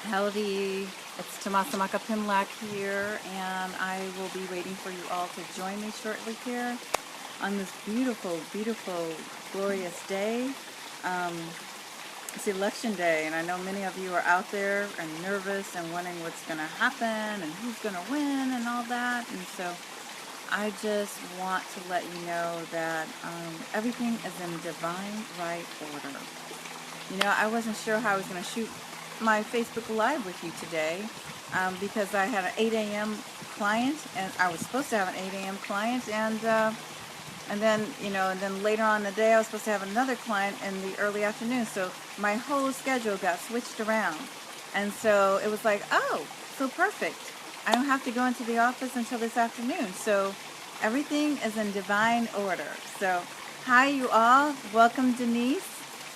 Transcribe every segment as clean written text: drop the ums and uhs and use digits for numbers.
Howdy, it's Tomasa Makapimlak here, and I will be waiting for you all to join me shortly here on this beautiful, beautiful, glorious day. Um, it's election day, and I know many of you are out there and nervous and wondering what's going to happen and who's going to win and all that. And so I just want to let you know that everything is in divine right order. You know, I wasn't sure how I was going to shoot my Facebook Live with you today because I had an 8 a.m. client, and I was supposed to have an 8 a.m. client, and then, you know, and then later on in the day I was supposed to have another client in the early afternoon. So my whole schedule got switched around. And so it was like, oh, so perfect. I don't have to go into the office until this afternoon. So everything is in divine order. So hi, you all. Welcome, Denise.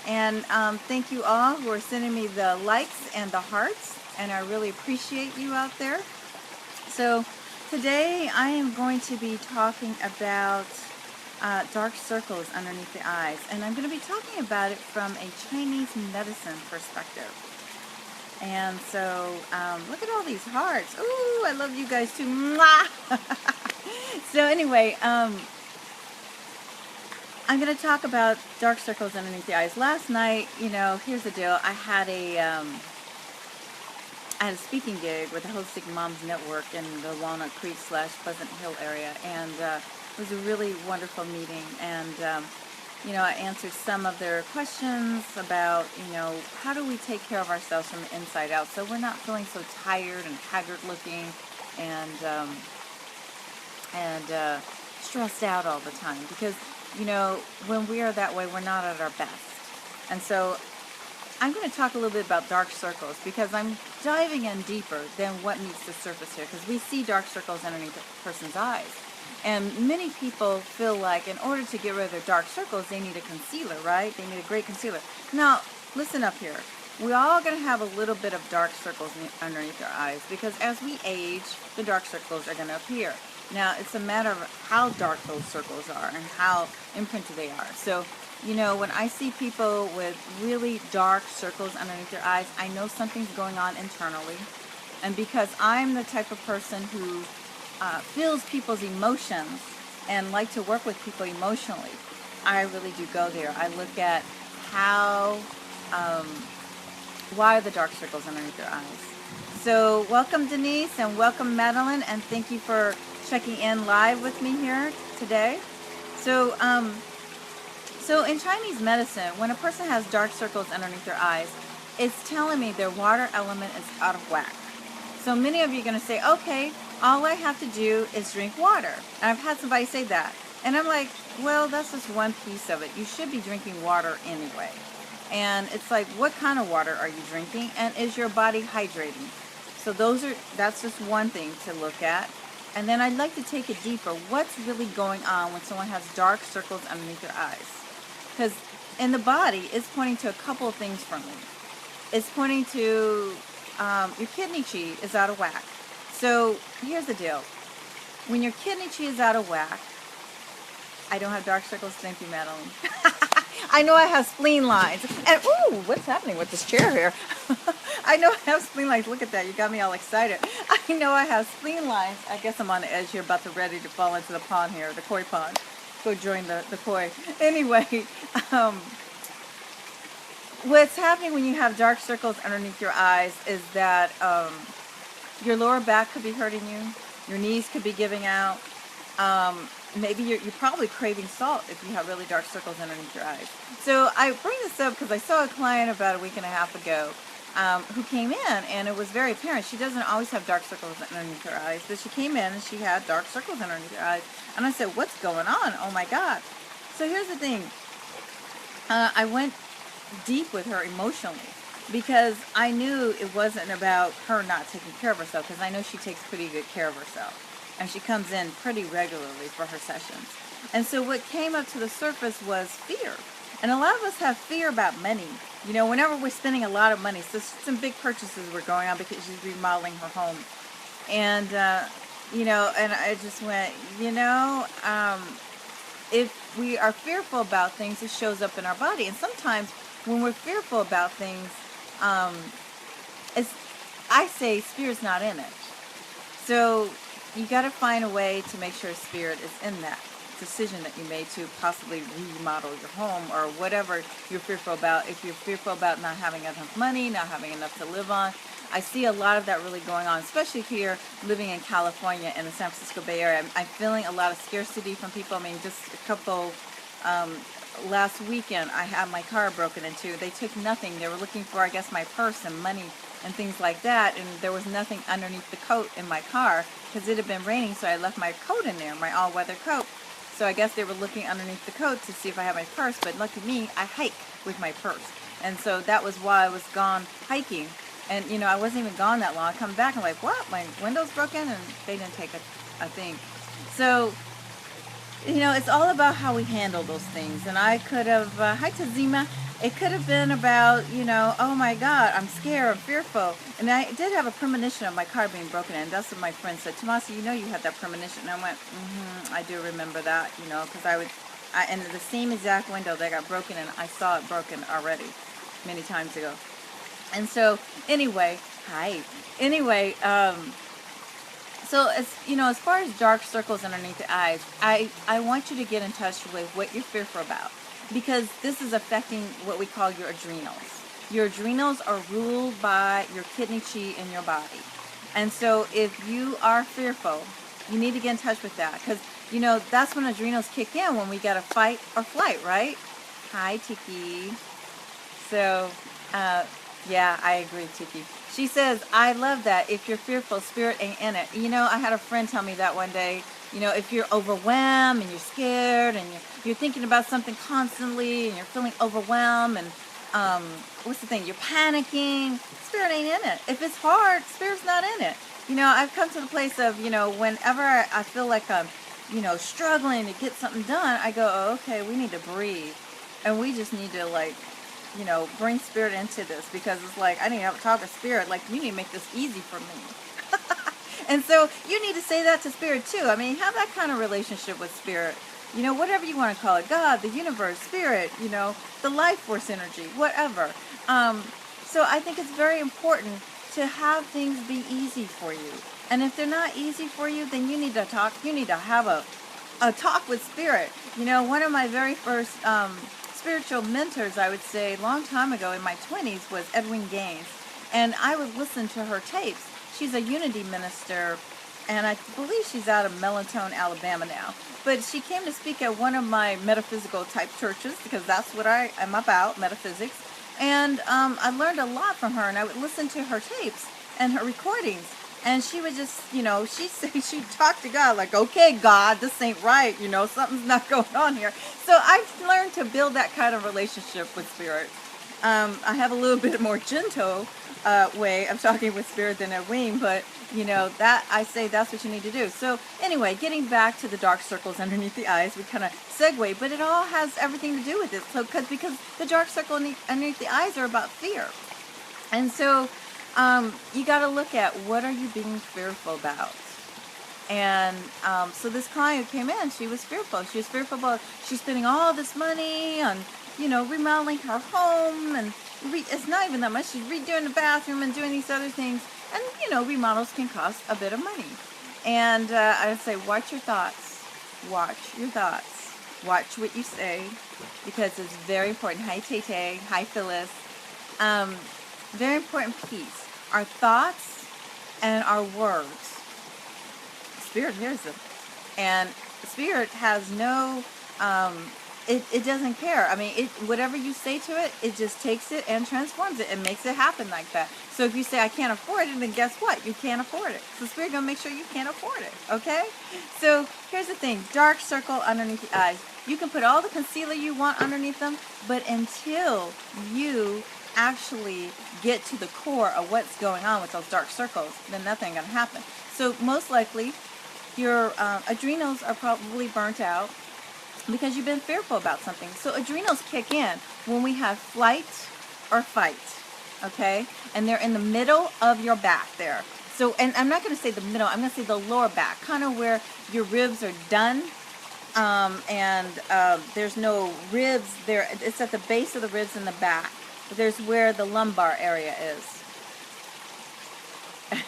And thank you all who are sending me the likes and the hearts. And I really appreciate you out there. So today I am going to be talking about dark circles underneath the eyes. And I'm going to be talking about it from a Chinese medicine perspective. And so look at all these hearts. Ooh, I love you guys too. Mwah! So anyway, I'm going to talk about dark circles underneath the eyes. Last night, you know, here's the deal. I had a speaking gig with the Holistic Moms Network in the Walnut Creek / Pleasant Hill area, and it was a really wonderful meeting. And you know, I answered some of their questions about, you know, how do we take care of ourselves from the inside out so we're not feeling so tired and haggard looking and stressed out all the time, because you know, when we are that way, we're not at our best. And so I'm going to talk a little bit about dark circles because I'm diving in deeper than what meets the surface here, because we see dark circles underneath a person's eyes. And many people feel like in order to get rid of their dark circles, they need a concealer, right? They need a great concealer. Now, listen up here. We're all going to have a little bit of dark circles underneath our eyes because as we age, the dark circles are going to appear. Now, it's a matter of how dark those circles are and how imprinted they are. So, you know, when I see people with really dark circles underneath their eyes, I know something's going on internally. And because I'm the type of person who feels people's emotions and like to work with people emotionally, I really do go there. I look at how, why are the dark circles underneath their eyes. So welcome, Denise, and welcome, Madeline, and thank you for checking in live with me here today. So, so in Chinese medicine, when a person has dark circles underneath their eyes, it's telling me their water element is out of whack. So many of you are going to say, okay, all I have to do is drink water. And I've had somebody say that. And I'm like, well, that's just one piece of it. You should be drinking water anyway. And it's like, what kind of water are you drinking? And is your body hydrating? So that's just one thing to look at. And then I'd like to take it deeper. What's really going on when someone has dark circles underneath their eyes? Because in the body, it's pointing to a couple of things for me. It's pointing to your kidney chi is out of whack. So here's the deal. When your kidney chi is out of whack, I don't have dark circles. Thank you, Madeline. I know I have spleen lines. And ooh, what's happening with this chair here? I know I have spleen lines. Look at that. You got me all excited. I know I have spleen lines. I guess I'm on the edge here, about to ready to fall into the pond here, the koi pond. Go join the koi. Anyway, what's happening when you have dark circles underneath your eyes is that your lower back could be hurting you. Your knees could be giving out. Maybe you're probably craving salt if you have really dark circles underneath your eyes. So I bring this up because I saw a client about a week and a half ago who came in, and it was very apparent. She doesn't always have dark circles underneath her eyes, but she came in and she had dark circles underneath her eyes. And I said, what's going on? Oh my God. So here's the thing. I went deep with her emotionally because I knew it wasn't about her not taking care of herself, because I know she takes pretty good care of herself. And she comes in pretty regularly for her sessions. And so what came up to the surface was fear. And a lot of us have fear about money. You know, whenever we're spending a lot of money, so some big purchases were going on because she's remodeling her home. And, you know, and I just went, you know, if we are fearful about things, it shows up in our body. And sometimes when we're fearful about things, it's I say spirit's not in it. So you got to find a way to make sure spirit is in that decision that you made to possibly remodel your home or whatever you're fearful about. If you're fearful about not having enough money, not having enough to live on, I see a lot of that really going on, especially here living in California and the San Francisco Bay Area. I'm feeling a lot of scarcity from people. I mean, just a couple, last weekend I had my car broken into. They took nothing. They were looking for, I guess, my purse and money and things like that, and there was nothing underneath the coat in my car because it had been raining, so I left my coat in there, my all-weather coat. So I guess they were looking underneath the coat to see if I had my purse, but lucky me, I hike with my purse. And so that was why I was gone hiking. And, you know, I wasn't even gone that long. I come back and I'm like, what? My window's broken? And they didn't take a thing. So, you know, it's all about how we handle those things. And I could have, hi to Zima, it could have been about, you know, oh my God, I'm scared, I'm fearful. And I did have a premonition of my car being broken in. That's what my friend said, Tomasi, you know you had that premonition. And I went, I do remember that, you know, because and the same exact window that got broken in, I saw it broken already many times ago. And so, anyway, so as you know, as far as dark circles underneath the eyes, I want you to get in touch with what you're fearful about, because this is affecting what we call your adrenals. Your adrenals are ruled by your kidney chi in your body. And so if you are fearful, you need to get in touch with that, because, you know, that's when adrenals kick in, when we got to fight or flight, right? Hi, Tiki. So, yeah, I agree, Tiki. She says, I love that. If you're fearful, spirit ain't in it. You know, I had a friend tell me that one day. You know, if you're overwhelmed and you're scared and you're thinking about something constantly and you're feeling overwhelmed and, what's the thing? You're panicking. Spirit ain't in it. If it's hard, spirit's not in it. You know, I've come to the place of, you know, whenever I feel like I'm, you know, struggling to get something done, I go, oh, okay, we need to breathe. And we just need to, like, you know, bring spirit into this, because it's like, I need to have a talk with spirit, like, you need to make this easy for me. And so you need to say that to spirit too. I mean, have that kind of relationship with spirit, you know, whatever you want to call it, God, the universe, spirit, you know, the life force energy, whatever. So I think it's very important to have things be easy for you. And if they're not easy for you, then you need to talk, you need to have a talk with spirit. You know, one of my very first spiritual mentors, I would say, a long time ago in my 20s, was Edwin Gaines. And I would listen to her tapes. She's a unity minister, and I believe she's out of Melatonin, Alabama now. But she came to speak at one of my metaphysical type churches, because that's what I am about, metaphysics. And I learned a lot from her, and I would listen to her tapes and her recordings. And she would just, you know, she'd talk to God like, okay, God, this ain't right. You know, something's not going on here. So I've learned to build that kind of relationship with spirit. I have a little bit more gentle way of talking with spirit than a wing, but, you know, that I say that's what you need to do. So anyway, getting back to the dark circles underneath the eyes, we kind of segue, but it all has everything to do with it. So because the dark circle underneath the eyes are about fear. And so you got to look at, what are you being fearful about? And so this client who came in, she was fearful. She was fearful about, she's spending all this money on, you know, remodeling her home, and it's not even that much. She's redoing the bathroom and doing these other things. And, you know, remodels can cost a bit of money. And I would say, watch your thoughts. Watch your thoughts. Watch what you say, because it's very important. Hi, Tay-Tay. Hi, Phyllis. Very important piece. Our thoughts and our words. Spirit hears them. And Spirit has no, it doesn't care. I mean, whatever you say to it, it just takes it and transforms it and makes it happen like that. So if you say, I can't afford it, then guess what? You can't afford it. So Spirit gonna make sure you can't afford it, okay? So here's the thing, dark circle underneath the eyes. You can put all the concealer you want underneath them, but until you actually get to the core of what's going on with those dark circles, then nothing gonna happen. So most likely, your adrenals are probably burnt out because you've been fearful about something. So adrenals kick in when we have flight or fight, okay? And they're in the middle of your back there. So, and I'm not going to say the middle, I'm going to say the lower back, kind of where your ribs are done, and there's no ribs there. It's at the base of the ribs in the back. There's where the lumbar area is.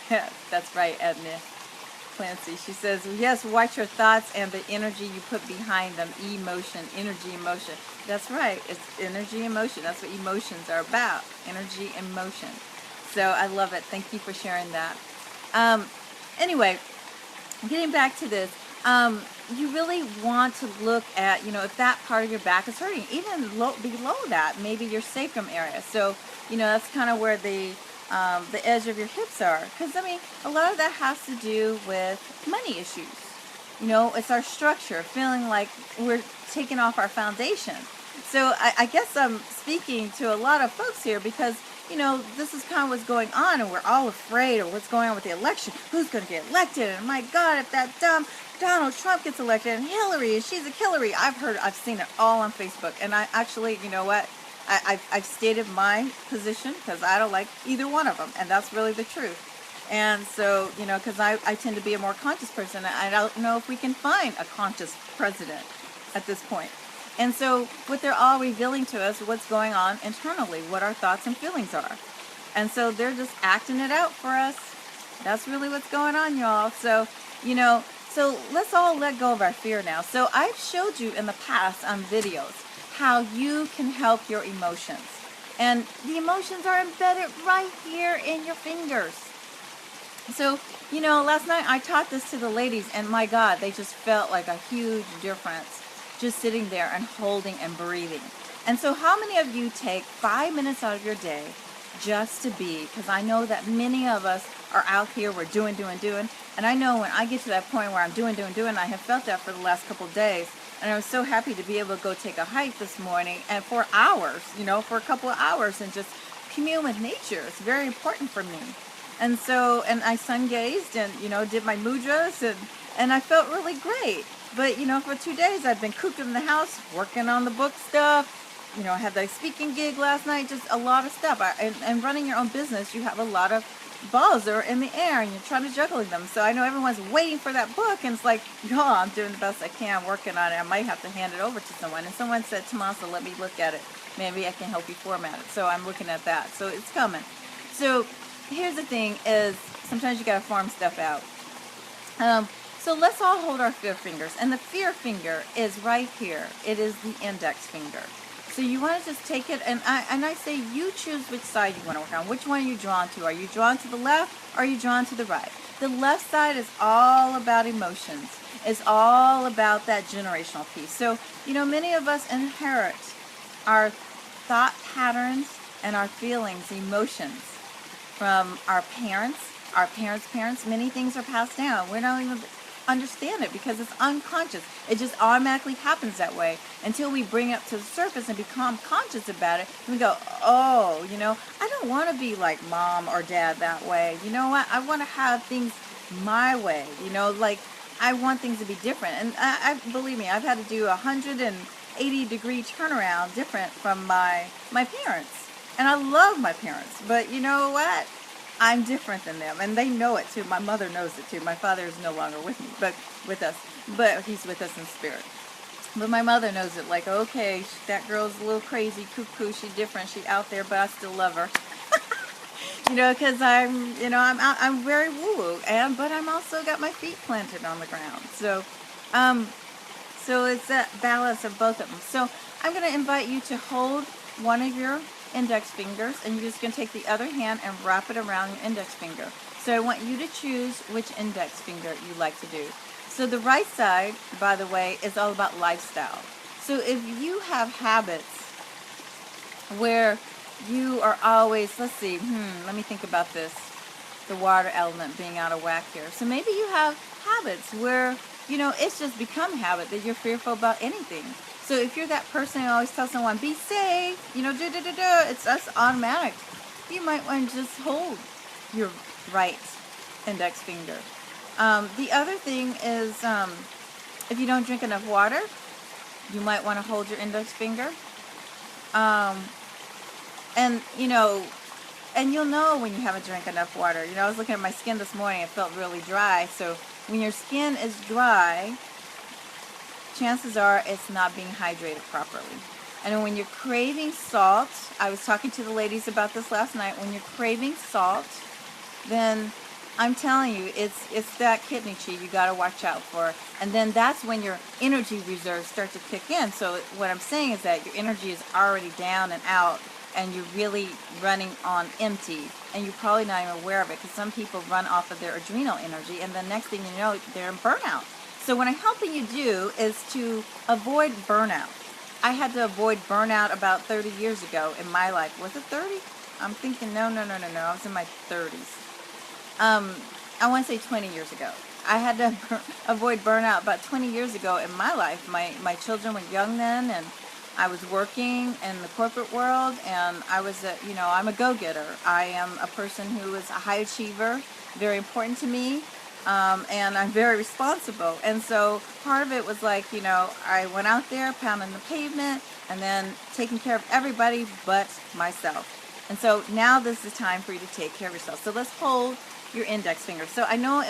That's right, Edna Clancy. She says, yes, watch your thoughts and the energy you put behind them. Emotion, energy, emotion. That's right. It's energy, emotion. That's what emotions are about. Energy and motion. So I love it. Thank you for sharing that. Anyway, getting back to this, you really want to look at, if that part of your back is hurting, even below that, maybe your sacrum area. So, that's kind of where the edge of your hips are. Because, a lot of that has to do with money issues. It's our structure, feeling like we're taking off our foundation. So I guess I'm speaking to a lot of folks here because, this is kind of what's going on, and we're all afraid of what's going on with the election. Who's going to get elected? And my God, if that dumb Donald Trump gets elected, and Hillary, she's a Hillary. I've seen it all on Facebook. And I actually, you know what? I've stated my position because I don't like either one of them. And that's really the truth. And so, because I tend to be a more conscious person. I don't know if we can find a conscious president at this point. And so what they're all revealing to us, what's going on internally, what our thoughts and feelings are. And so they're just acting it out for us. That's really what's going on, y'all. So, so let's all let go of our fear now. So I've showed you in the past on videos how you can help your emotions. And the emotions are embedded right here in your fingers. So, last night I taught this to the ladies, and my God, they just felt like a huge difference just sitting there and holding and breathing. And so how many of you take 5 minutes out of your day just to be? Because I know that many of us are out here, we're doing. And I know when I get to that point where I'm doing, I have felt that for the last couple of days. And I was so happy to be able to go take a hike this morning and for hours, for a couple of hours and just commune with nature. It's very important for me. And so, and I sun gazed and, did my mudras and I felt really great. But, for 2 days I've been cooped in the house, working on the book stuff. I had that speaking gig last night, just a lot of stuff. And running your own business, you have a lot of balls that are in the air and you're trying to juggle them. So I know everyone's waiting for that book and it's like, I'm doing the best I can, working on it. I might have to hand it over to someone. And someone said, Tomasa, let me look at it. Maybe I can help you format it. So I'm looking at that. So it's coming. So here's the thing is sometimes you got to farm stuff out. So let's all hold our fear fingers. And the fear finger is right here. It is the index finger. So you want to just take it, and I say you choose which side you want to work on. Which one are you drawn to? Are you drawn to the left or are you drawn to the right? The left side is all about emotions. It's all about that generational piece. So, many of us inherit our thought patterns and our feelings, emotions from our parents, parents. Many things are passed down. We're not even understand it because it's unconscious. It just automatically happens that way until we bring it up to the surface and become conscious about it. And we go, oh, I don't want to be like mom or dad that way. You know what? I want to have things my way. Like I want things to be different. And I believe me, I've had to do 180-degree turnaround different from my parents. And I love my parents, but you know what? I'm different than them, and they know it too. My mother knows it too. My father is no longer with me, but with us. But he's with us in spirit. But my mother knows it. Like, okay, that girl's a little crazy, cuckoo. She's different. She's out there, but I still love her. Because I'm very woo-woo, but I'm also got my feet planted on the ground. So, so it's that balance of both of them. So I'm going to invite you to hold one of your index fingers, and you're just going to take the other hand and wrap it around your index finger. So I want you to choose which index finger you like to do. So the right side, by the way, is all about lifestyle. So if you have habits where you are always, let me think about this, the water element being out of whack here. So maybe you have habits where, it's just become habit that you're fearful about anything. So if you're that person who always tells someone, be safe, that's automatic. You might want to just hold your right index finger. The other thing is, if you don't drink enough water, you might want to hold your index finger. And you'll know when you haven't drank enough water. I was looking at my skin this morning, it felt really dry. So when your skin is dry, chances are it's not being hydrated properly. And when you're craving salt, I was talking to the ladies about this last night, when you're craving salt, then I'm telling you, it's that kidney chi you got to watch out for. And then that's when your energy reserves start to kick in. So what I'm saying is that your energy is already down and out, and you're really running on empty, and you're probably not even aware of it, because some people run off of their adrenal energy, and the next thing you know, they're in burnout. So what I'm helping you do is to avoid burnout. I had to avoid burnout about 30 years ago in my life. Was it 30? I'm thinking, no. I was in my 30s. I want to say 20 years ago. I had to avoid burnout about 20 years ago in my life. My children were young then, and I was working in the corporate world, and I was I'm a go-getter. I am a person who is a high achiever, very important to me, and I'm very responsible. And so part of it was like, I went out there pounding the pavement and then taking care of everybody but myself. And so now this is time for you to take care of yourself. So let's hold your index finger. So I know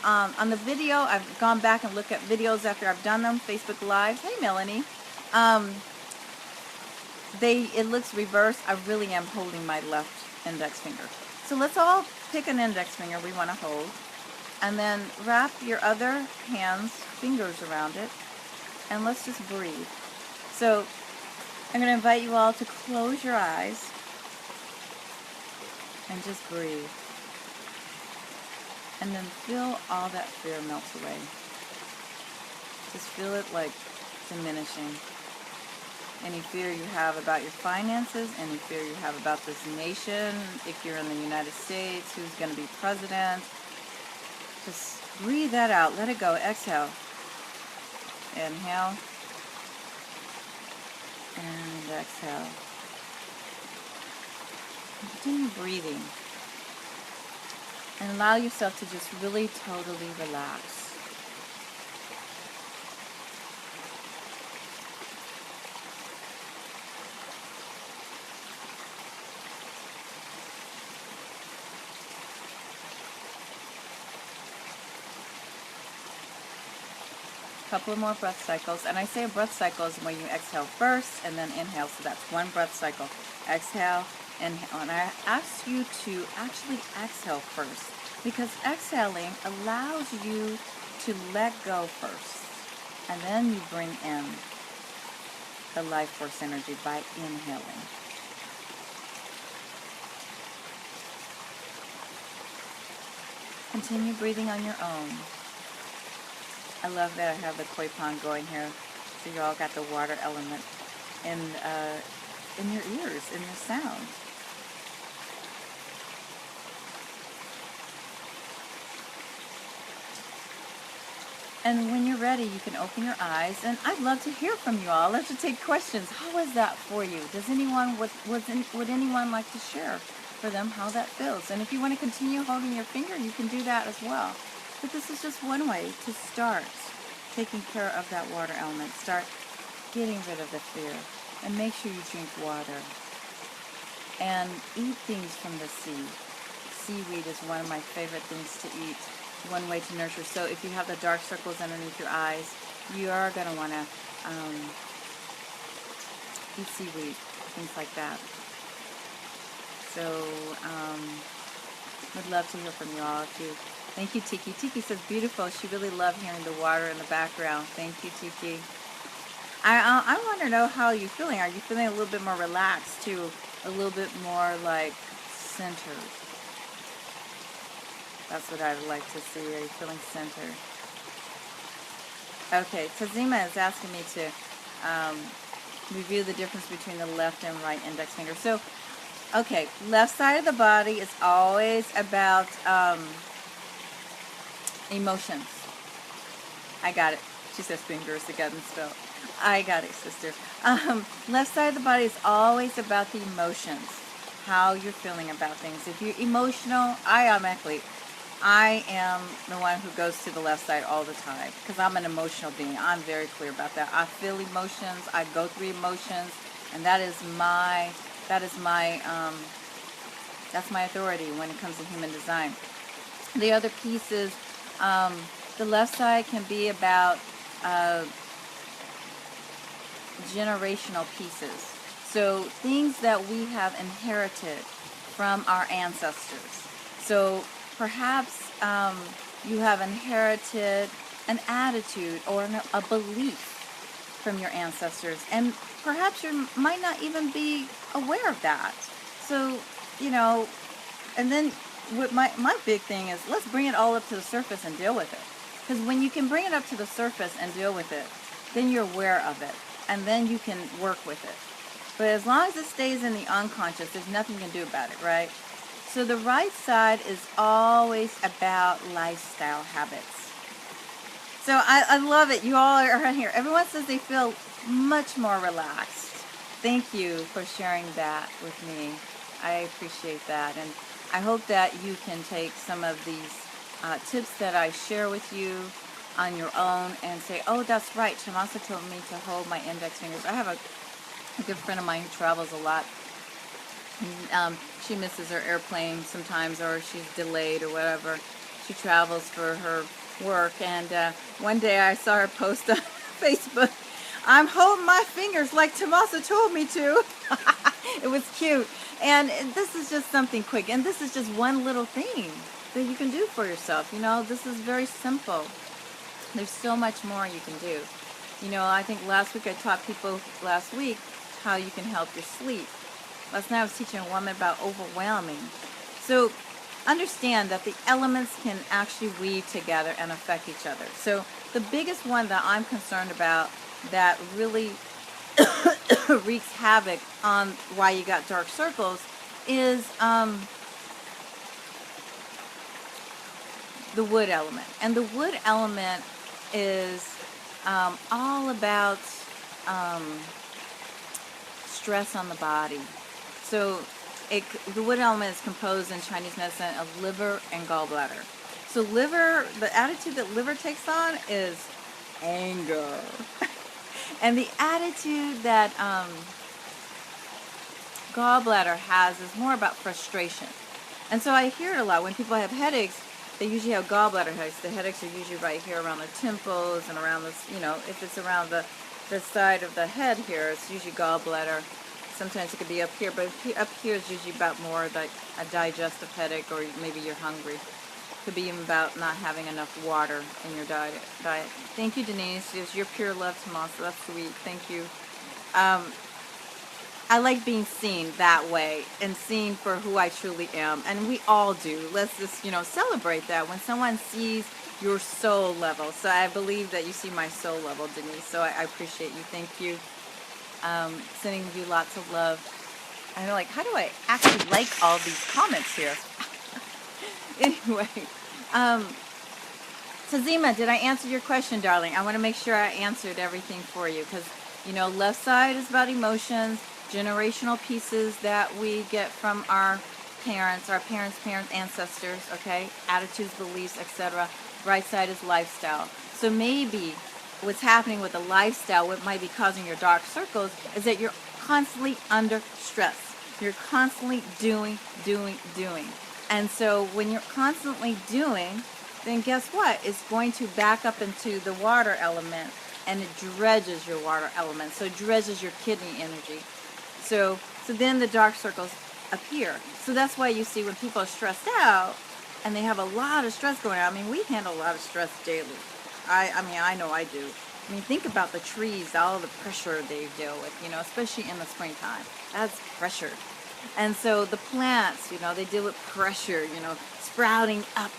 on the video, I've gone back and looked at videos after I've done them, Facebook Live. Hey, Melanie. It looks reversed. I really am holding my left index finger. So let's all pick an index finger we want to hold, and then wrap your other hand's fingers around it, and let's just breathe. So I'm going to invite you all to close your eyes and just breathe. And then feel all that fear melt away. Just feel it like diminishing. Any fear you have about your finances, any fear you have about this nation, if you're in the United States, who's going to be president, just breathe that out. Let it go. Exhale. Inhale. And exhale. Continue breathing. And allow yourself to just really totally relax. Couple of more breath cycles. And I say a breath cycle is when you exhale first and then inhale. So that's one breath cycle. Exhale, inhale. And I ask you to actually exhale first, because exhaling allows you to let go first. And then you bring in the life force energy by inhaling. Continue breathing on your own. I love that I have the koi pond going here, so you all got the water element in your ears, in the sound. And when you're ready, you can open your eyes, and I'd love to hear from you all. I'd love to take questions. How is that for you? Does anyone would anyone like to share for them how that feels? And if you want to continue holding your finger, you can do that as well. But this is just one way to start taking care of that water element. Start getting rid of the fear. And make sure you drink water. And eat things from the sea. Seaweed is one of my favorite things to eat. One way to nurture. So if you have the dark circles underneath your eyes, you are going to want to eat seaweed, things like that. So would love to hear from you all too. Thank you, Tiki. Tiki says beautiful. She really loved hearing the water in the background. Thank you, Tiki. I want to know how you're feeling. Are you feeling a little bit more relaxed too? A little bit more like centered? That's what I would like to see. Are you feeling centered? Okay, Tazima is asking me to review the difference between the left and right index finger. So, okay, left side of the body is always about emotions. I got it. She says fingers together and spell. I got it, sister. Left side of the body is always about the emotions, how you're feeling about things. If you're emotional, I am the one who goes to the left side all the time, because I'm an emotional being. I'm very clear about that. I feel emotions. I go through emotions, and that's my authority when it comes to human design. The other piece is the left side can be about generational pieces. So things that we have inherited from our ancestors. So perhaps you have inherited an attitude or a belief from your ancestors, and perhaps you might not even be aware of that. So, you know, and then what my big thing is, let's bring it all up to the surface and deal with it. Because when you can bring it up to the surface and deal with it, then you're aware of it, and then you can work with it. But as long as it stays in the unconscious, there's nothing you can do about it, right? So the right side is always about lifestyle habits. So I love it. You all are here. Everyone says they feel much more relaxed. Thank you for sharing that with me. I appreciate that. And I hope that you can take some of these tips that I share with you on your own and say, oh, that's right. Tomasa told me to hold my index fingers. I have a good friend of mine who travels a lot. She misses her airplane sometimes, or she's delayed or whatever. She travels for her work, and one day I saw her post on Facebook, I'm holding my fingers like Tomasa told me to. It was cute. And this is just something quick, and this is just one little thing that you can do for yourself. You know, this is very simple. There's so much more you can do. You know, I think last week I taught people how you can help your sleep. Last night I was teaching a woman about overwhelming. So understand that the elements can actually weave together and affect each other. So the biggest one that I'm concerned about that really wreaks havoc on why you got dark circles is the wood element. And the wood element is all about stress on the body. So the wood element is composed in Chinese medicine of liver and gallbladder. So liver, the attitude that liver takes on is anger. And the attitude that gallbladder has is more about frustration. And so I hear it a lot. When people have headaches, they usually have gallbladder headaches. The headaches are usually right here around the temples and around this, you know, if it's around the side of the head here, it's usually gallbladder. Sometimes it could be up here, but up here is usually about more like a digestive headache, or maybe you're hungry. Could be even about not having enough water in your diet. Thank you, Denise. It's your pure love, Tomasa. That's sweet. Thank you. I like being seen that way and seen for who I truly am, and we all do. Let's just, you know, celebrate that when someone sees your soul level. So I believe that you see my soul level, Denise. So I appreciate you. Thank you. Sending you lots of love. I'm like, how do I actually like all these comments here? Anyway, Tazima, did I answer your question, darling? I want to make sure I answered everything for you, because, you know, left side is about emotions, generational pieces that we get from our parents, ancestors, okay, attitudes, beliefs, etc. Right side is lifestyle. So maybe what's happening with the lifestyle, what might be causing your dark circles, is that you're constantly under stress. You're constantly doing. And so when you're constantly doing, then guess what? It's going to back up into the water element, and it dredges your water element. So it dredges your kidney energy. So then the dark circles appear. So that's why you see when people are stressed out and they have a lot of stress going on. I mean, we handle a lot of stress daily. I know I do. I mean, think about the trees, all the pressure they deal with, you know, especially in the springtime. That's pressure. And so the plants, you know, they deal with pressure, you know, sprouting up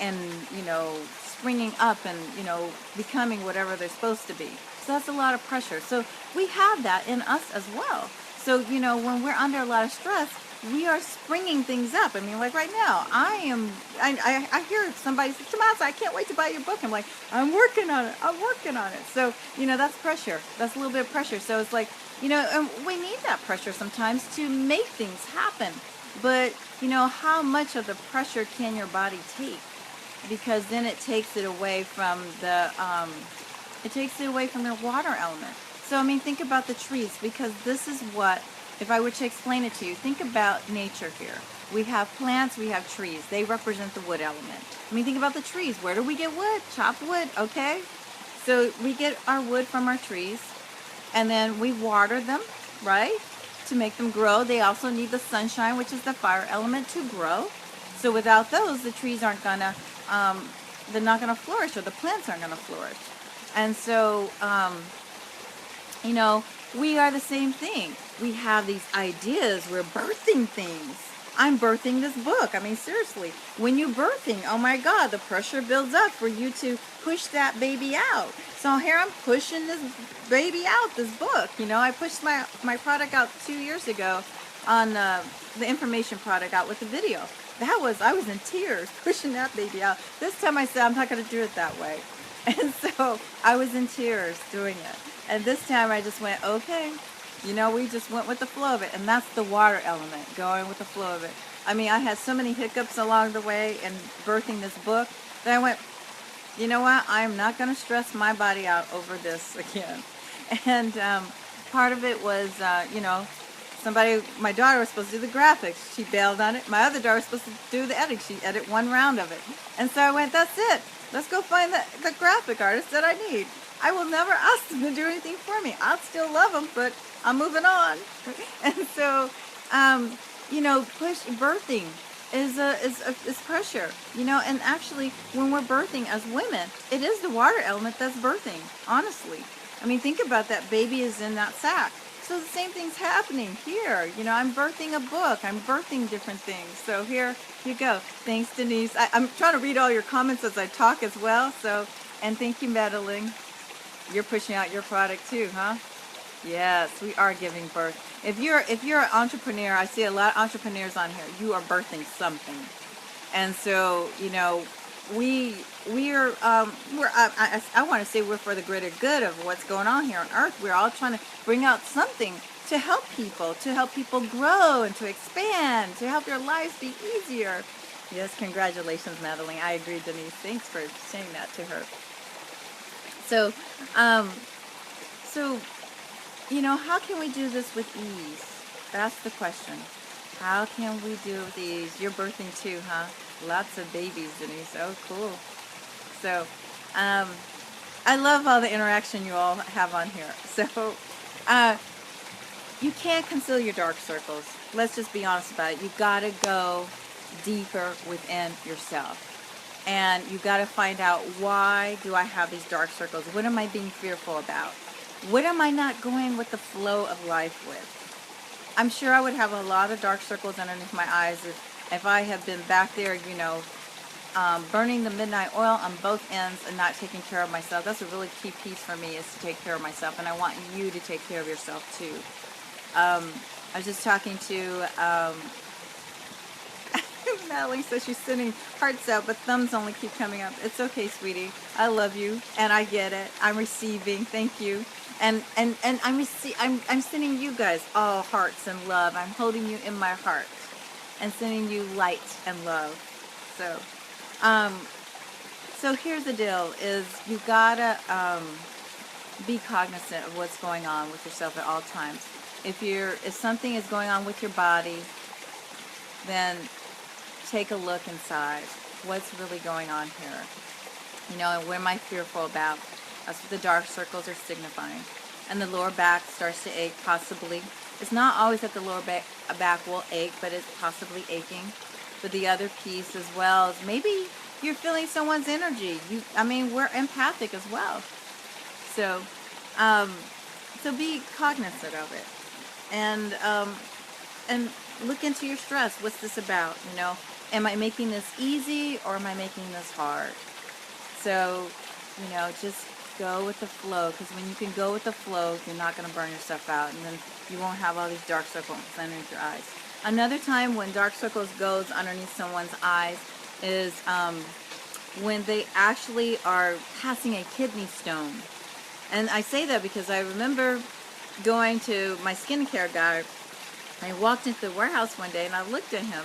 and, you know, springing up and, you know, becoming whatever they're supposed to be. So that's a lot of pressure. So we have that in us as well. So, you know, when we're under a lot of stress, we are springing things up. I mean, like right now, I hear somebody say, Tomasa, I can't wait to buy your book. I'm like, I'm working on it. So, you know, that's pressure. That's a little bit of pressure. So it's like, you know, we need that pressure sometimes to make things happen. But, you know, how much of the pressure can your body take? Because then it takes it away from the, your water element. So, I mean, think about the trees, because this is what, if I were to explain it to you, think about nature here. We have plants, we have trees. They represent the wood element. I mean, think about the trees. Where do we get wood? Chopped wood, okay? So we get our wood from our trees, and then we water them, right, to make them grow. They also need the sunshine, which is the fire element, to grow. So without those, the trees aren't gonna, they're not gonna flourish, or the plants aren't gonna flourish. And so, you know, we are the same thing. We have these ideas. We're birthing things. I'm birthing this book. I mean, seriously, when you're birthing, oh my God, the pressure builds up for you to push that baby out. So here I'm pushing this baby out, this book. You know, I pushed my product out 2 years ago on the information product out with the video. I was in tears pushing that baby out. This time I said, I'm not going to do it that way. And so I was in tears doing it. And this time I just went, okay, you know, we just went with the flow of it. And that's the water element, going with the flow of it. I mean, I had so many hiccups along the way in birthing this book that I went, you know what, I'm not going to stress my body out over this again. And part of it was, you know, my daughter was supposed to do the graphics. She bailed on it. My other daughter was supposed to do the editing. She edited one round of it. And so I went, that's it. Let's go find the graphic artist that I need. I will never ask them to do anything for me. I'll still love them, but I'm moving on. And so, you know, birthing is pressure, you know, and actually when we're birthing as women, it is the water element that's birthing, honestly. I mean, think about that. Baby is in that sack. So the same thing's happening here. You know, I'm birthing a book. I'm birthing different things. So here you go. Thanks, Denise. I'm trying to read all your comments as I talk as well. So, and thank you, Madeline. You're pushing out your product too, huh? Yes, we are giving birth. If you're an entrepreneur, I see a lot of entrepreneurs on here. You are birthing something. And so, you know, I want to say we're for the greater good of what's going on here on earth. We're all trying to bring out something to help people grow and to expand, to help their lives be easier. Yes, congratulations, Madeline. I agree, Denise. Thanks for saying that to her. So, you know, how can we do this with ease? That's the question. How can we do it with ease? You're birthing too, huh? Lots of babies, Denise. Oh, cool. So, I love all the interaction you all have on here. So, you can't conceal your dark circles. Let's just be honest about it. You gotta go deeper within yourself. And you gotta find out, why do I have these dark circles? What am I being fearful about? What am I not going with the flow of life with? I'm sure I would have a lot of dark circles underneath my eyes if I had been back there, you know, burning the midnight oil on both ends and not taking care of myself. That's a really key piece for me, is to take care of myself. And I want you to take care of yourself too. I was just talking to Madeline says she's sending hearts out, but thumbs only keep coming up. It's okay, sweetie. I love you, and I get it. I'm receiving. Thank you. And I'm sending you guys all hearts and love. I'm holding you in my heart and sending you light and love. So here's the deal: is you gotta be cognizant of what's going on with yourself at all times. If something is going on with your body, then take a look inside. What's really going on here? You know, and what am I fearful about? That's what the dark circles are signifying. And the lower back starts to ache, possibly. It's not always that the lower back will ache, but it's possibly aching. But the other piece as well is maybe you're feeling someone's energy. I mean, we're empathic as well. So be cognizant of it. And look into your stress. What's this about? You know, am I making this easy or am I making this hard? So, you know, just go with the flow, because when you can go with the flow, you're not going to burn yourself out, and then you won't have all these dark circles underneath your eyes. Another time when dark circles goes underneath someone's eyes is when they actually are passing a kidney stone. And I say that because I remember going to my skincare guy. I walked into the warehouse one day and I looked at him,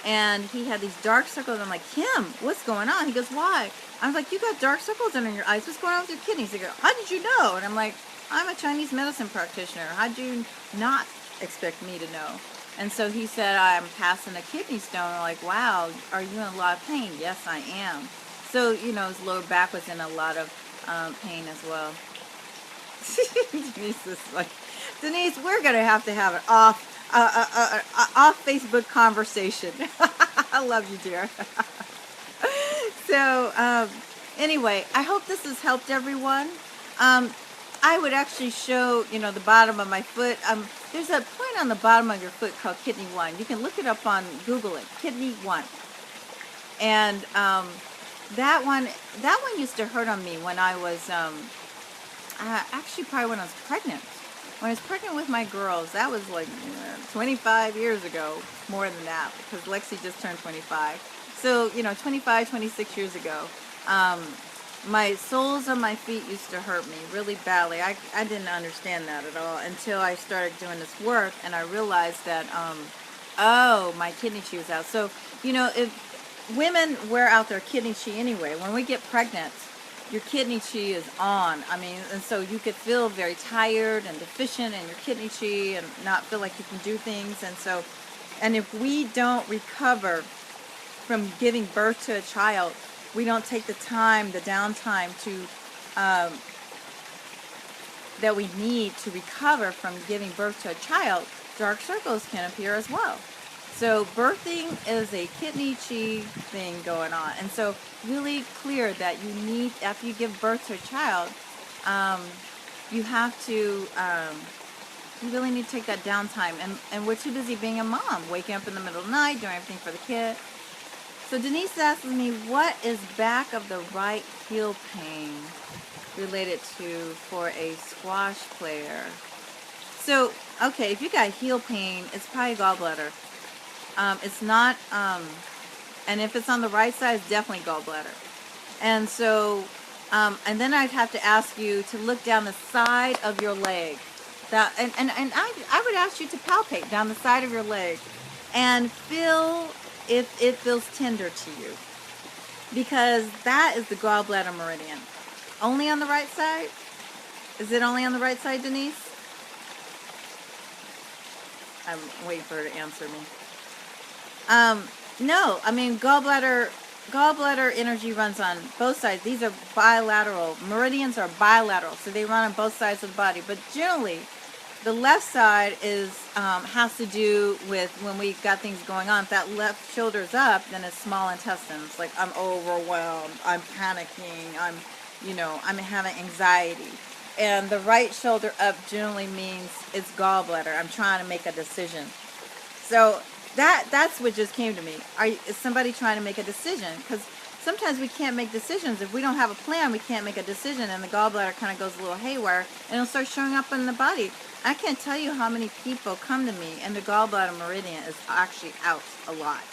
and he had these dark circles. I'm like, Kim, what's going on? He goes, why? I was like, you got dark circles under your eyes. What's going on with your kidneys? He goes, how did you know? And I'm like, I'm a Chinese medicine practitioner. How'd you not expect me to know? And so he said, I'm passing a kidney stone. I'm like, wow, are you in a lot of pain? Yes, I am. So, you know, his lower back was in a lot of pain as well. Denise is like, Denise, we're going to have an off Facebook conversation. I love you, dear. So, anyway, I hope this has helped everyone. I would actually show, the bottom of my foot. There's a point on the bottom of your foot called kidney 1. You can look it up on Google it, kidney 1. And that one used to hurt on me when I was actually probably when I was pregnant. When I was pregnant with my girls, that was like 25 years ago, more than that, because Lexi just turned 25. So, 25, 26 years ago, my soles of my feet used to hurt me really badly. I didn't understand that at all until I started doing this work, and I realized that, my kidney chi was out. So, if women wear out their kidney chi anyway, when we get pregnant, your kidney chi is on. And so you could feel very tired and deficient in your kidney chi and not feel like you can do things. And if we don't recover from giving birth to a child, we don't take the time, the downtime that we need to recover from giving birth to a child, dark circles can appear as well. So birthing is a kidney chi thing going on. And so really clear that you need, after you give birth to a child, you have to, you really need to take that downtime. And we're too busy being a mom, waking up in the middle of the night, doing everything for the kid. So Denise asks me, what is back of the right heel pain related to for a squash player? So, okay, if you got heel pain, it's probably gallbladder. It's not, and if it's on the right side, it's definitely gallbladder. And so, and then I'd have to ask you to look down the side of your leg. And I would ask you to palpate down the side of your leg and feel if it feels tender to you. Because that is the gallbladder meridian. Only on the right side? Is it only on the right side, Denise? I'm waiting for her to answer me. No, gallbladder energy runs on both sides. These are bilateral. Meridians are bilateral, so they run on both sides of the body. But generally, the left side has to do with when we got things going on. If that left shoulder's up, then it's small intestines. Like I'm overwhelmed, I'm panicking, I'm having anxiety. And the right shoulder up generally means it's gallbladder. I'm trying to make a decision. So that's what just came to me. Is somebody trying to make a decision? Because sometimes we can't make decisions. If we don't have a plan, we can't make a decision, and the gallbladder kind of goes a little haywire, and it'll start showing up in the body. I can't tell you how many people come to me, and the gallbladder meridian is actually out a lot.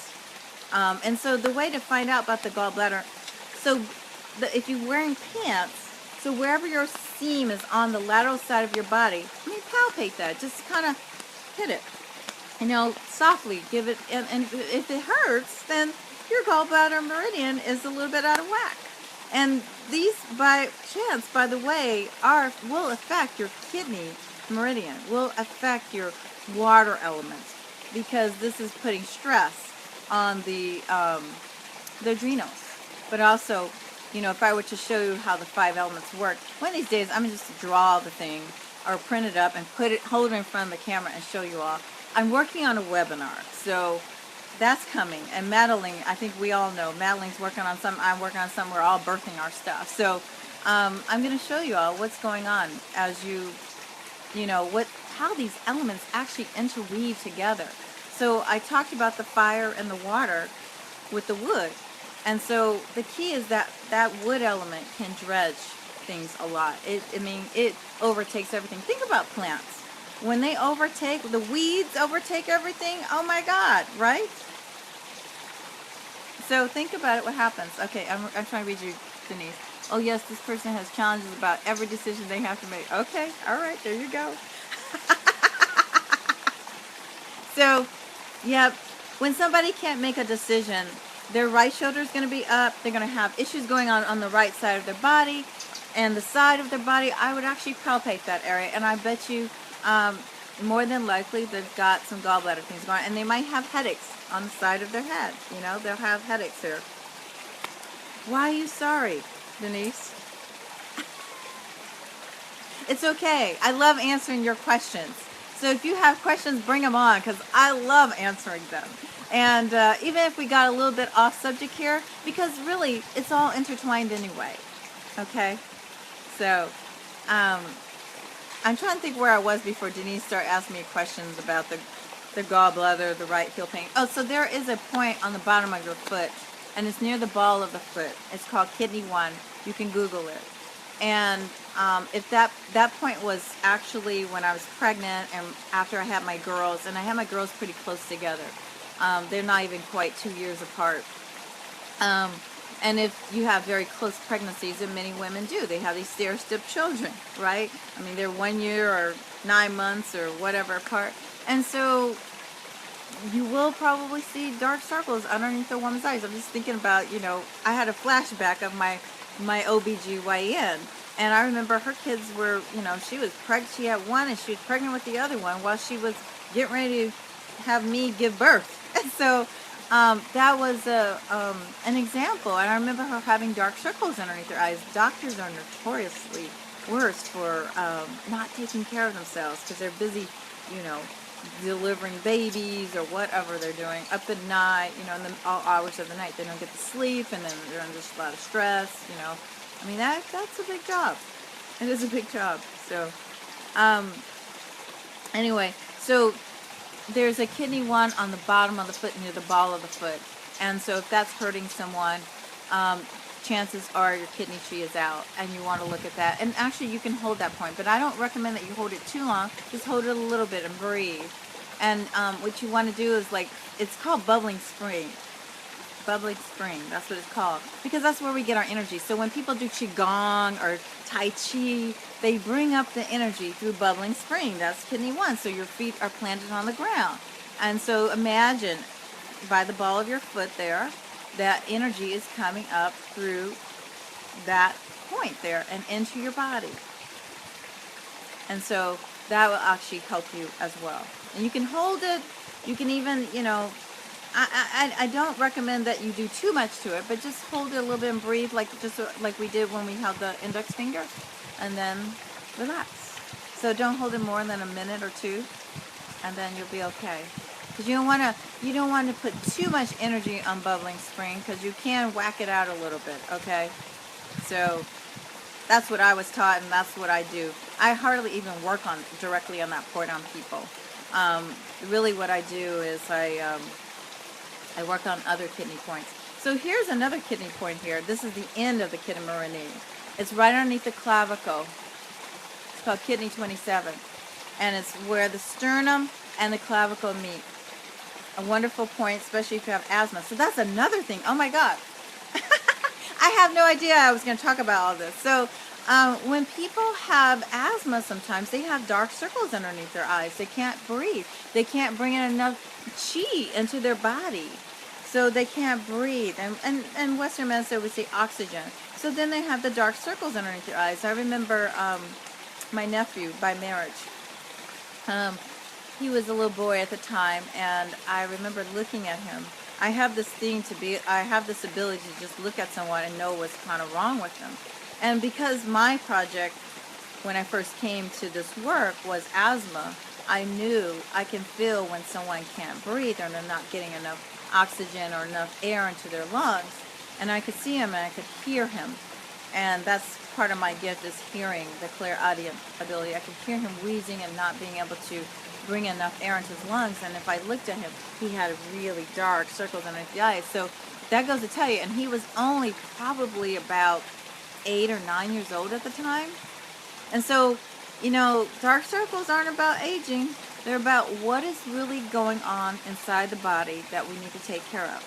And so the way to find out about the gallbladder, if you're wearing pants, so wherever your seam is on the lateral side of your body, palpate that. Just kind of hit it. Softly give it, and if it hurts, then your gallbladder meridian is a little bit out of whack. And these, by chance, by the way, will affect your kidney meridian, will affect your water element, because this is putting stress on the adrenals. But also, if I were to show you how the 5 elements work, one of these days I'm just to draw the thing or print it up and hold it in front of the camera and show you all. I'm working on a webinar, so that's coming. And Madeline, I think we all know, Madeline's working on some, I'm working on some, we're all birthing our stuff. So I'm going to show you all what's going on as how these elements actually interweave together. So I talked about the fire and the water with the wood. And so the key is that wood element can dredge things a lot. It overtakes everything. Think about plants. When they overtake, the weeds overtake everything, oh my God, right? So think about it, what happens. Okay, I'm trying to read you, Denise. Oh yes, this person has challenges about every decision they have to make. Okay, all right, there you go. So, yep, when somebody can't make a decision, their right shoulder is going to be up. They're going to have issues going on the right side of their body, and the side of their body. I would actually palpate that area, and I bet you more than likely they've got some gallbladder things going on, and they might have headaches on the side of their head. They'll have headaches here. Why are you sorry, Denise? It's okay. I love answering your questions. So if you have questions, bring them on, because I love answering them. And even if we got a little bit off subject here, because really it's all intertwined anyway. Okay? So um, I'm trying to think where I was before Denise started asking me questions about the gallbladder, the right heel pain. Oh, so there is a point on the bottom of your foot, and it's near the ball of the foot. It's called kidney 1. You can Google it. And if that point was actually when I was pregnant and after I had my girls, and I had my girls pretty close together. They're not even quite 2 years apart. And if you have very close pregnancies, and many women do, they have these stair-step children, right? I mean, they're 1 year or 9 months or whatever apart. And so you will probably see dark circles underneath the woman's eyes. I'm just thinking about, I had a flashback of my OBGYN. And I remember her kids were, she was pregnant. She had one and she was pregnant with the other one while she was getting ready to have me give birth. And so that was an example. And I remember her having dark circles underneath her eyes. Doctors are notoriously worse for not taking care of themselves because they're busy, delivering babies or whatever they're doing up at night, in all hours of the night. They don't get to sleep, and then they're under a lot of stress, I mean, that's a big job. It is a big job. So, anyway, so there's a kidney 1 on the bottom of the foot near the ball of the foot. And so if that's hurting someone, chances are your kidney tree is out, and you want to look at that. And actually, you can hold that point, but I don't recommend that you hold it too long. Just hold it a little bit and breathe. And what you want to do is, it's called bubbling spring. Bubbling spring, that's what it's called, because that's where we get our energy. So when people do qigong or tai chi, they bring up the energy through bubbling spring. That's kidney 1. So your feet are planted on the ground, and so imagine by the ball of your foot there, that energy is coming up through that point there and into your body. And so that will actually help you as well. And you can hold it. You can even, I don't recommend that you do too much to it, but just hold it a little bit and breathe, like we did when we held the index finger, and then relax. So don't hold it more than a minute or 2, and then you'll be okay. Because you don't want to put too much energy on bubbling spring, because you can whack it out a little bit. Okay, so that's what I was taught, and that's what I do. I hardly even work directly on that point on people. Really, what I do is I work on other kidney points. So here's another kidney point here. This is the end of the kidney meridian. It's right underneath the clavicle. It's called kidney 27. And it's where the sternum and the clavicle meet. A wonderful point, especially if you have asthma. So that's another thing. Oh my God. I have no idea I was going to talk about all this. So when people have asthma, sometimes they have dark circles underneath their eyes. They can't breathe. They can't bring in enough chi into their body. So they can't breathe. And Western medicine would say oxygen. So then they have the dark circles underneath their eyes. I remember my nephew by marriage. He was a little boy at the time, and I remember looking at him. I have this ability to just look at someone and know what's kind of wrong with them. And because my project, when I first came to this work, was asthma, I knew I can feel when someone can't breathe or they're not getting enough oxygen or enough air into their lungs. And I could see him and I could hear him. And that's part of my gift, is hearing, the clairaudient ability. I could hear him wheezing and not being able to bring enough air into his lungs. And if I looked at him, he had really dark circles underneath the eyes. So that goes to tell you. And he was only probably about 8 or 9 years old at the time. And so, dark circles aren't about aging. They're about what is really going on inside the body that we need to take care of.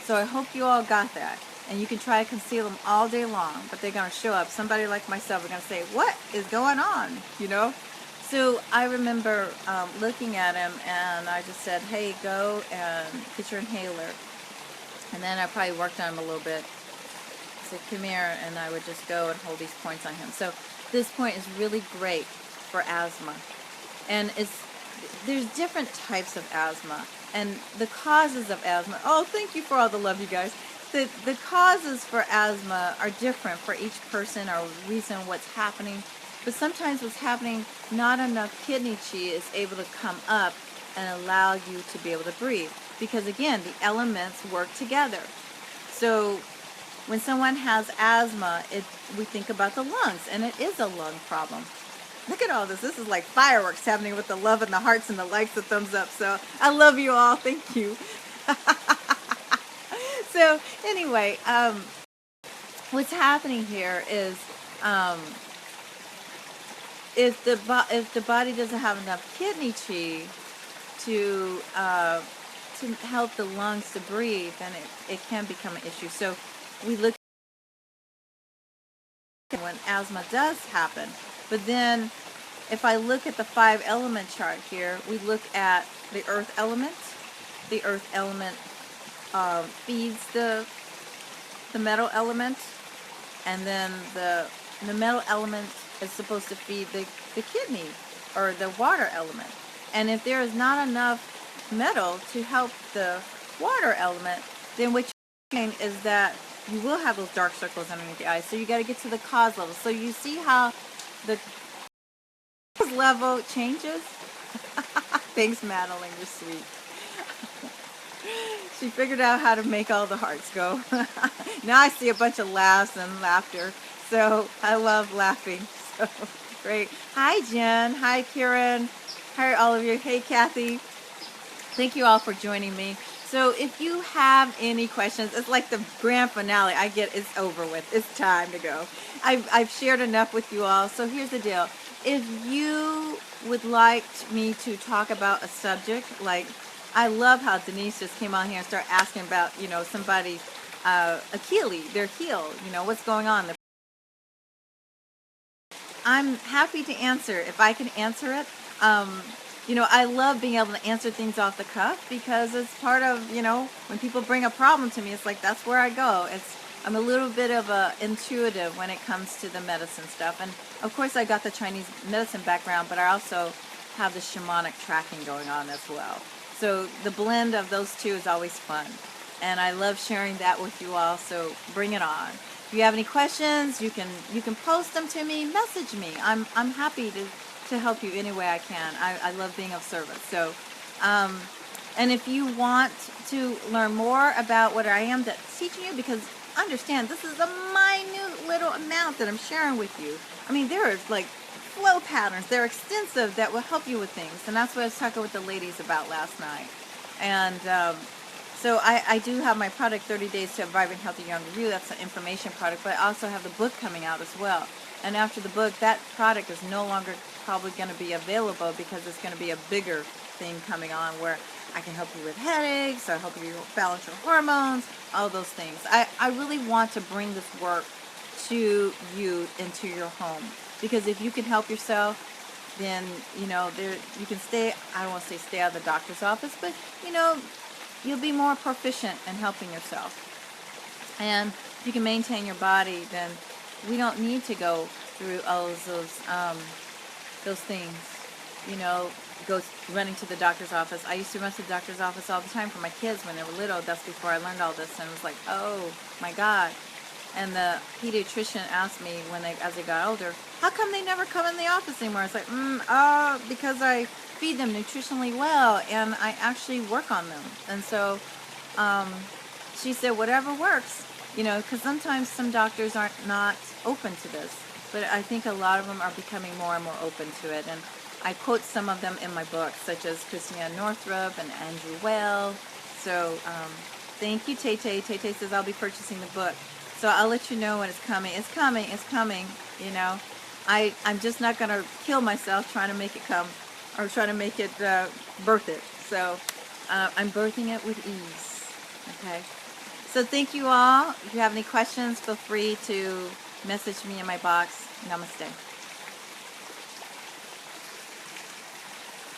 So I hope you all got that. And you can try to conceal them all day long, but they're going to show up. Somebody like myself is going to say, what is going on? So I remember looking at him, and I just said, hey, go and get your inhaler. And then I probably worked on him a little bit. I said, come here, and I would just go and hold these points on him. So this point is really great for asthma. And there's different types of asthma. And the causes of asthma, oh, thank you for all the love, you guys. The causes for asthma are different for each person, or reason what's happening. But sometimes what's happening, not enough kidney chi is able to come up and allow you to be able to breathe. Because again, the elements work together. So when someone has asthma, we think about the lungs, and it is a lung problem. Look at all this. This is like fireworks happening with the love and the hearts and the likes, the thumbs up. So I love you all. Thank you. So anyway, what's happening here is if the body doesn't have enough kidney chi to help the lungs to breathe, then it can become an issue. So we look at when asthma does happen. But then if I look at the 5 element chart here, we look at the earth element. The earth element feeds the metal element, and then the metal element is supposed to feed the kidney or the water element. And if there is not enough metal to help the water element, then what you're saying is that you will have those dark circles underneath the eyes. So you got to get to the cause level. So you see how the cause level changes? Thanks, Madeline, you're sweet. She figured out how to make all the hearts go. Now I see a bunch of laughs and laughter. So I love laughing. So great. Hi, Jen. Hi, Karen. Hi, all of you. Hey, Kathy. Thank you all for joining me. So if you have any questions, it's like the grand finale. I get it's over with. It's time to go. I've shared enough with you all. So here's the deal. If you would like me to talk about a subject, like I love how Denise just came on here and started asking about, somebody's Achilles, their heel, what's going on. I'm happy to answer if I can answer it. I love being able to answer things off the cuff because it's part of, when people bring a problem to me, it's like that's where I go. I'm a little bit of a intuitive when it comes to the medicine stuff. And of course I got the Chinese medicine background, but I also have the shamanic tracking going on as well. So the blend of those two is always fun. And I love sharing that with you all, so bring it on. If you have any questions, you can post them to me, message me. I'm happy to help you any way I can. I love being of service. So, and if you want to learn more about what I am that's teaching you, because understand this is a minute little amount that I'm sharing with you. I mean, there is like flow patterns. They're extensive that will help you with things. And that's what I was talking with the ladies about last night. And so I do have my product, 30 Days to a Vibrant, Healthy, Younger You. That's an information product. But I also have the book coming out as well. And after the book, that product is no longer probably going to be available because it's going to be a bigger thing coming on where I can help you with headaches, I help you balance your hormones, all those things. I really want to bring this work to you into your home. Because if you can help yourself, then, you can stay, I don't want to say stay out of the doctor's office, but, you'll be more proficient in helping yourself. And if you can maintain your body, then we don't need to go through all of those things, go running to the doctor's office. I used to run to the doctor's office all the time for my kids when they were little. That's before I learned all this. And it was like, oh, my God. And the pediatrician asked me as they got older, how come they never come in the office anymore? It's like, because I feed them nutritionally well and I actually work on them. And so she said, whatever works, because sometimes some doctors aren't not open to this. But I think a lot of them are becoming more and more open to it. And I quote some of them in my book, such as Christiane Northrup and Andrew Weil. So thank you, Tay Tay. Tay Tay says, I'll be purchasing the book. So I'll let you know when it's coming. It's coming. It's coming. I'm just not going to kill myself trying to make it come or trying to make it birth it. So I'm birthing it with ease. Okay. So thank you all. If you have any questions, feel free to message me in my box. Namaste.